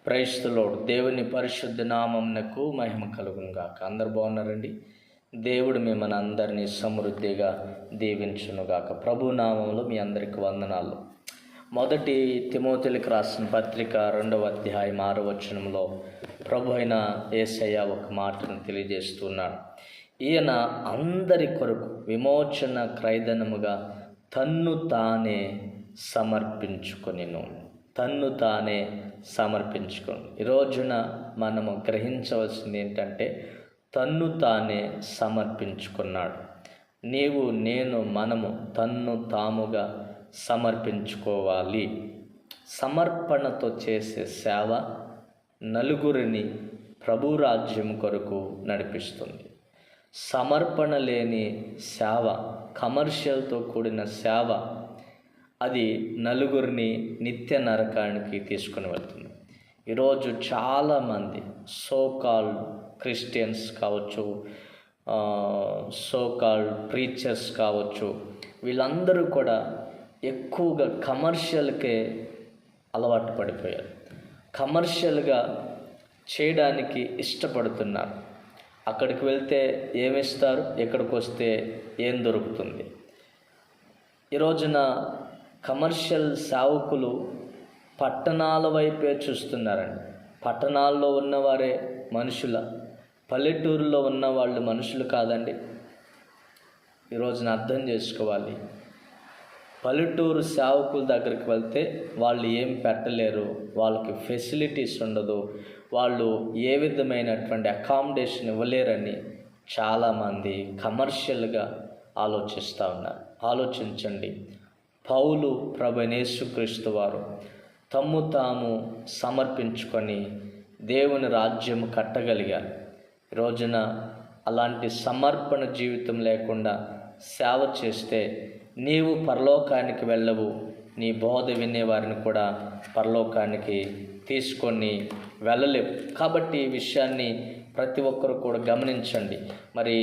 Praise the lord. దేవుని పరిశుద్ధ నామమునకు మహిమ కలుగును గాక. అందరు బాగున్నారండి? దేవుడు మిమ్మల్ని అందరినీ సమృద్ధిగా దీవించును గాక. ప్రభు నామంలో మీ అందరికి వందనాలు. మొదటి తిమోతిలకు రాసిన పత్రిక 2వ అధ్యాయం 6వ వచనంలో ప్రభు అయిన యేసయ్య ఒక మాటను తెలియజేస్తున్నాడు. ఈయన అందరి కొరకు విమోచన క్రయధనముగా తన్ను తానే సమర్పించుకొనెను. ఈ రోజున మనము గ్రహించవలసింది ఏంటంటే, తన్ను తానే సమర్పించుకున్నాడు. నీవు, నేను, మనము తన్ను తాముగా సమర్పించుకోవాలి. సమర్పణతో చేసే సేవ నలుగురిని ప్రభు రాజ్యం కొరకు నడిపిస్తుంది. సమర్పణ లేని సేవ, కమర్షియల్తో కూడిన సేవ, అది నలుగురిని నిత్య నరకానికి తీసుకుని వెళ్తుంది. ఈరోజు చాలామంది సోకాల్డ్ క్రిస్టియన్స్ కావచ్చు, సోకాల్డ్ ప్రీచర్స్ కావచ్చు, వీళ్ళందరూ కూడా ఎక్కువగా కమర్షియల్కే అలవాటు పడిపోయారు. కమర్షియల్గా చేయడానికి ఇష్టపడుతున్నారు. అక్కడికి వెళ్తే ఏమిస్తారు, ఇక్కడికి వస్తే ఏం దొరుకుతుంది? ఈ రోజున కమర్షియల్ సేవకులు పట్టణాల వైపే చూస్తున్నారండి. పట్టణాల్లో ఉన్నవారే మనుషుల, పల్లెటూరులో ఉన్నవాళ్ళు మనుషులు కాదండి. ఈరోజున అర్థం చేసుకోవాలి. పల్లెటూరు సేవకుల దగ్గరికి వెళ్తే వాళ్ళు ఏం పెట్టలేరు, వాళ్ళకి ఫెసిలిటీస్ ఉండదు, వాళ్ళు ఏ విధమైనటువంటి అకామిడేషన్ ఇవ్వలేరని చాలామంది కమర్షియల్గా ఆలోచిస్తూ ఉన్నారు. ఆలోచించండి. పౌలు ప్రభువైన యేసుక్రీస్తు వారు తమ్ము తాము సమర్పించుకొని దేవుని రాజ్యం కట్టగలిగారు. ఈ రోజున అలాంటి సమర్పణ జీవితం లేకుండా సేవ చేస్తే నీవు పరలోకానికి వెళ్ళవు, నీ బోధ వినేవారిని కూడా పరలోకానికి తీసుకొని వెళ్ళలేవు. కాబట్టి ఈ విషయాన్ని ప్రతి ఒక్కరు కూడా గమనించండి. మరి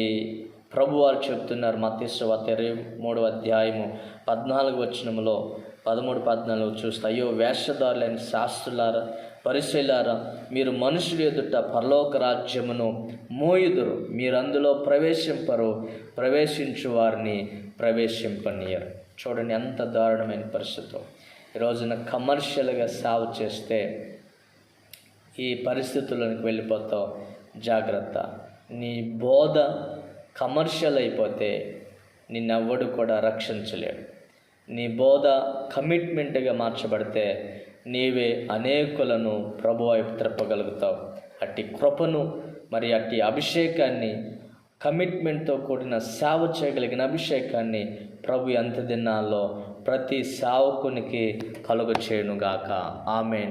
ప్రభువారు చెప్తున్నారు, మత్తయి సువార్త 23వ అధ్యాయము 14వ వచనంలో 13-14 చూస్తే, అయ్యో వేషధారులైన శాస్త్రులారా, పరిసయ్యులారా, మీరు మనుషుల ఎదుట పరలోక రాజ్యమును మోయుదురు, మీరందులో ప్రవేశింపరు, ప్రవేశించు వారిని ప్రవేశింపనీయరు. చూడండి ఎంత దారుణమైన పరిస్థితి. ఈ రోజున కమర్షియల్గా సేవ చేస్తే ఈ పరిస్థితుల్లోకి వెళ్ళిపోతావు. జాగ్రత్త. నీ బోధ కమర్షియల్ అయిపోతే నిన్నెవ్వడు కూడా రక్షించలేడు. నీ బోధ కమిట్మెంట్గా మార్చబడితే నీవే అనేకులను ప్రభు వైపు త్రిప్పగలుగుతావు. అట్టి కృపను, మరి అట్టి అభిషేకాన్ని, కమిట్మెంట్తో కూడిన సేవ చేయగలిగిన అభిషేకాన్ని ప్రభు అంత్య దినాల్లో ప్రతి సేవకునికి కలుగ చేయునుగాక. ఆమేన్.